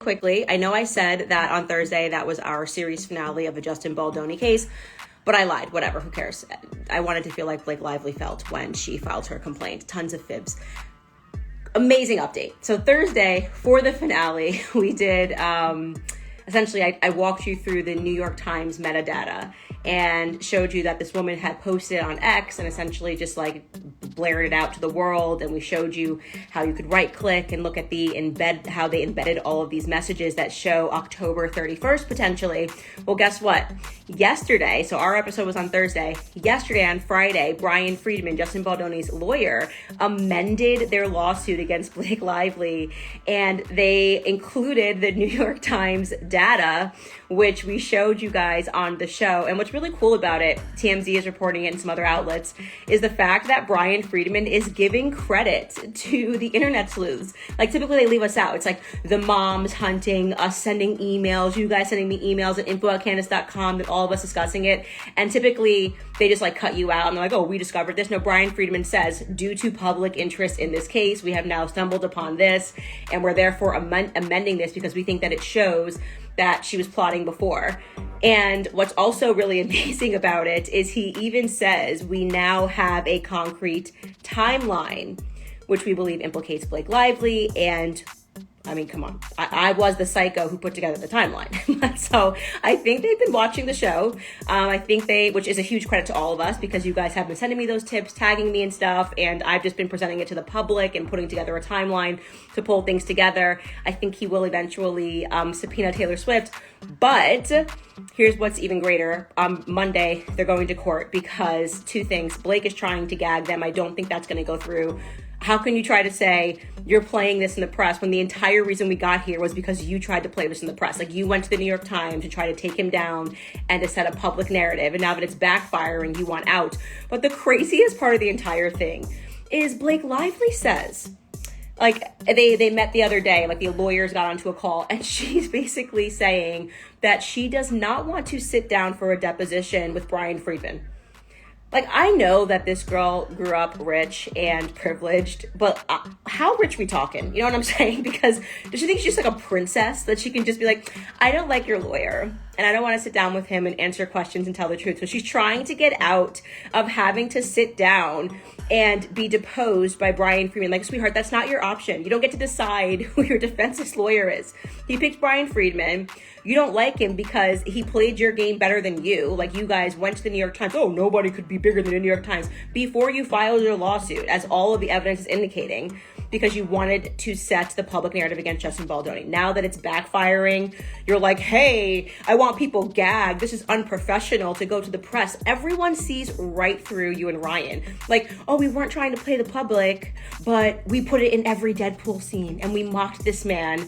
Quickly, I know I said that on Thursday that was our series finale of the Justin Baldoni case, but I lied. Whatever, who cares? I wanted to feel like Blake Lively felt when she filed her complaint. Tons of fibs. Amazing update. So Thursday, for the finale, we did, essentially, I walked you through the New York Times metadata and showed you that this woman had posted on X and essentially just like blared it out to the world. And we showed you how you could right click and look at how they embedded all of these messages that show October 31st potentially. Well, guess what? Yesterday, so our episode was on Thursday. Yesterday on Friday, Brian Friedman, Justin Baldoni's lawyer, amended their lawsuit against Blake Lively, and they included the New York Times data, which we showed you guys on the show. And what's really cool about it, TMZ is reporting it and some other outlets, is the fact that Brian Friedman is giving credit to the internet sleuths. Like typically they leave us out. It's like the moms hunting, us sending emails, you guys sending me emails at info@candace.com, and all of us discussing it. And typically they just like cut you out and they're like, oh, we discovered this. No, Brian Friedman says, due to public interest in this case, we have now stumbled upon this and we're therefore amending this because we think that it shows that she was plotting before. And what's also really amazing about it is he even says we now have a concrete timeline, which we believe implicates Blake Lively. And I mean, come on, I was the psycho who put together the timeline. So I think they've been watching the show. Which is a huge credit to all of us because you guys have been sending me those tips, tagging me and stuff. And I've just been presenting it to the public and putting together a timeline to pull things together. I think he will eventually subpoena Taylor Swift. But here's what's even greater. On Monday, they're going to court because two things. Blake is trying to gag them. I don't think that's going to go through. How can you try to say you're playing this in the press when the entire reason we got here was because you tried to play this in the press? Like you went to the New York Times to try to take him down and to set a public narrative. And now that it's backfiring, you want out. But the craziest part of the entire thing is Blake Lively says, like they met the other day, like the lawyers got onto a call and she's basically saying that she does not want to sit down for a deposition with Brian Friedman. Like, I know that this girl grew up rich and privileged, but how rich we talking? You know what I'm saying? Because does she think she's just like a princess that she can just be like, I don't like your lawyer and I don't want to sit down with him and answer questions and tell the truth. So she's trying to get out of having to sit down and be deposed by Brian Friedman. Like, sweetheart, that's not your option. You don't get to decide who your defense's lawyer is. He picked Brian Friedman. You don't like him because he played your game better than you. Like you guys went to the New York Times. Oh, nobody could be bigger than the New York Times before you filed your lawsuit, as all of the evidence is indicating, because you wanted to set the public narrative against Justin Baldoni. Now that it's backfiring, you're like, hey, I want people gagged. This is unprofessional to go to the press. Everyone sees right through you and Ryan. Like, oh, we weren't trying to play the public, but we put it in every Deadpool scene and we mocked this man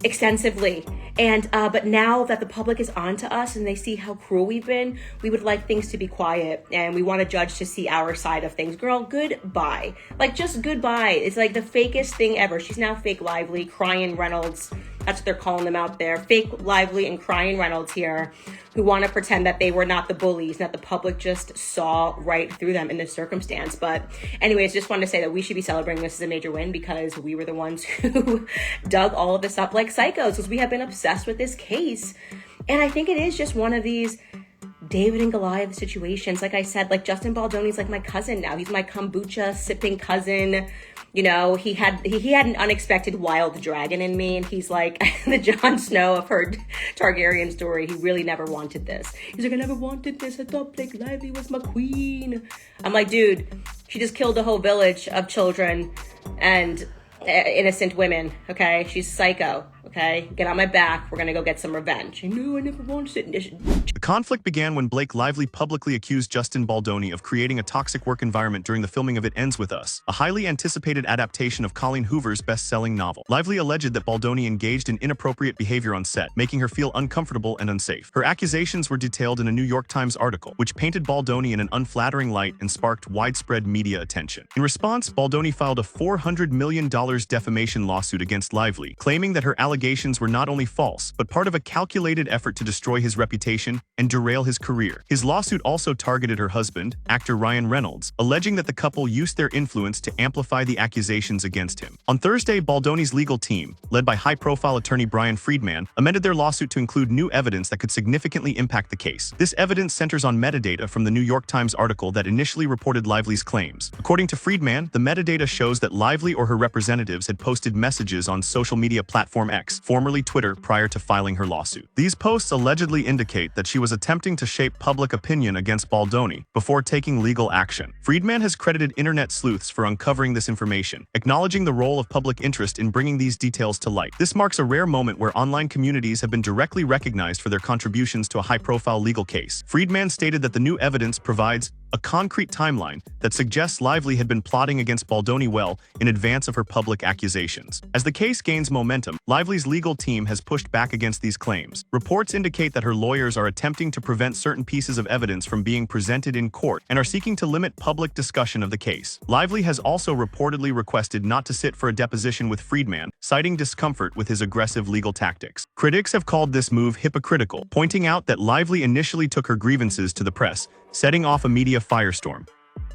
extensively. And but now that the public is onto us and they see how cruel we've been, we would like things to be quiet and we want a judge to see our side of things. Girl, goodbye. Like, just goodbye. It's like the fakest thing ever. She's now fake Lively, crying Reynolds. That's what they're calling them out there. Fake Lively and crying Reynolds here, who want to pretend that they were not the bullies, that the public just saw right through them in this circumstance. But anyways, just wanted to say that we should be celebrating this as a major win because we were the ones who dug all of this up like psychos, because we have been obsessed with this case. And I think it is just one of these David and Goliath situations. Like I said, like Justin Baldoni's like my cousin now. He's my kombucha sipping cousin. You know, he had an unexpected wild dragon in me, and he's like the Jon Snow of her Targaryen story. He really never wanted this. He's like, I never wanted this. I thought Blake Lively was my queen. I'm like, dude, she just killed a whole village of children and innocent women. Okay, she's psycho. Okay, get on my back. We're gonna go get some revenge. I knew I never wanted it. The conflict began when Blake Lively publicly accused Justin Baldoni of creating a toxic work environment during the filming of It Ends With Us, a highly anticipated adaptation of Colleen Hoover's best-selling novel. Lively alleged that Baldoni engaged in inappropriate behavior on set, making her feel uncomfortable and unsafe. Her accusations were detailed in a New York Times article, which painted Baldoni in an unflattering light and sparked widespread media attention. In response, Baldoni filed a $400 million defamation lawsuit against Lively, claiming that her allegations allegations were not only false, but part of a calculated effort to destroy his reputation and derail his career. His lawsuit also targeted her husband, actor Ryan Reynolds, alleging that the couple used their influence to amplify the accusations against him. On Thursday, Baldoni's legal team, led by high-profile attorney Brian Friedman, amended their lawsuit to include new evidence that could significantly impact the case. This evidence centers on metadata from the New York Times article that initially reported Lively's claims. According to Friedman, the metadata shows that Lively or her representatives had posted messages on social media platform X, formerly Twitter, prior to filing her lawsuit. These posts allegedly indicate that she was attempting to shape public opinion against Baldoni before taking legal action. Friedman has credited internet sleuths for uncovering this information, acknowledging the role of public interest in bringing these details to light. This marks a rare moment where online communities have been directly recognized for their contributions to a high-profile legal case. Friedman stated that the new evidence provides a concrete timeline that suggests Lively had been plotting against Baldoni well in advance of her public accusations. As the case gains momentum, Lively's legal team has pushed back against these claims. Reports indicate that her lawyers are attempting to prevent certain pieces of evidence from being presented in court and are seeking to limit public discussion of the case. Lively has also reportedly requested not to sit for a deposition with Friedman, citing discomfort with his aggressive legal tactics. Critics have called this move hypocritical, pointing out that Lively initially took her grievances to the press, setting off a media firestorm.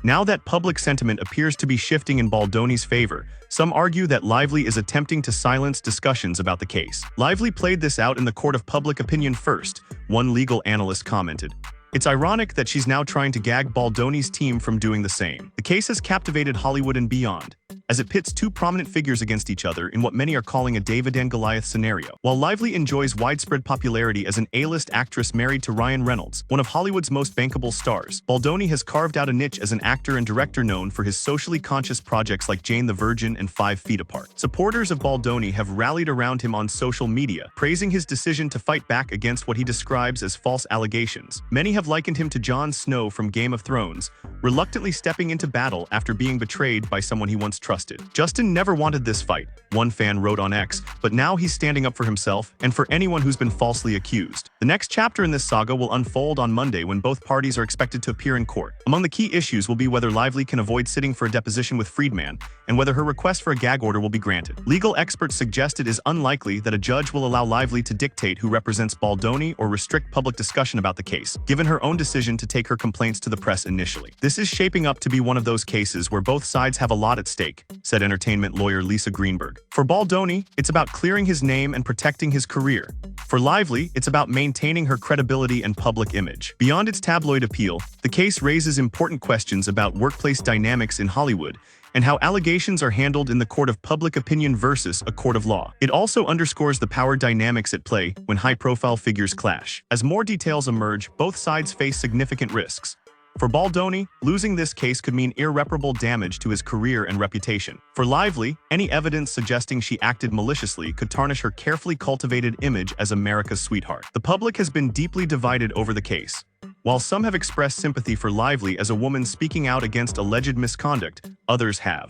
Now that public sentiment appears to be shifting in Baldoni's favor, some argue that Lively is attempting to silence discussions about the case. Lively played this out in the court of public opinion first, one legal analyst commented. It's ironic that she's now trying to gag Baldoni's team from doing the same. The case has captivated Hollywood and beyond, as it pits two prominent figures against each other in what many are calling a David and Goliath scenario. While Lively enjoys widespread popularity as an A-list actress married to Ryan Reynolds, one of Hollywood's most bankable stars, Baldoni has carved out a niche as an actor and director known for his socially conscious projects like Jane the Virgin and 5 Feet Apart. Supporters of Baldoni have rallied around him on social media, praising his decision to fight back against what he describes as false allegations. Many have likened him to Jon Snow from Game of Thrones, reluctantly stepping into battle after being betrayed by someone he once trusted. Justin never wanted this fight, one fan wrote on X, but now he's standing up for himself and for anyone who's been falsely accused. The next chapter in this saga will unfold on Monday when both parties are expected to appear in court. Among the key issues will be whether Lively can avoid sitting for a deposition with Friedman and whether her request for a gag order will be granted. Legal experts suggest it is unlikely that a judge will allow Lively to dictate who represents Baldoni or restrict public discussion about the case, given her own decision to take her complaints to the press initially. This is shaping up to be one of those cases where both sides have a lot at stake, said entertainment lawyer Lisa Greenberg. For Baldoni, it's about clearing his name and protecting his career. For Lively, it's about maintaining her credibility and public image. Beyond its tabloid appeal, the case raises important questions about workplace dynamics in Hollywood and how allegations are handled in the court of public opinion versus a court of law. It also underscores the power dynamics at play when high-profile figures clash. As more details emerge, both sides face significant risks. For Baldoni, losing this case could mean irreparable damage to his career and reputation. For Lively, any evidence suggesting she acted maliciously could tarnish her carefully cultivated image as America's sweetheart. The public has been deeply divided over the case. While some have expressed sympathy for Lively as a woman speaking out against alleged misconduct, others have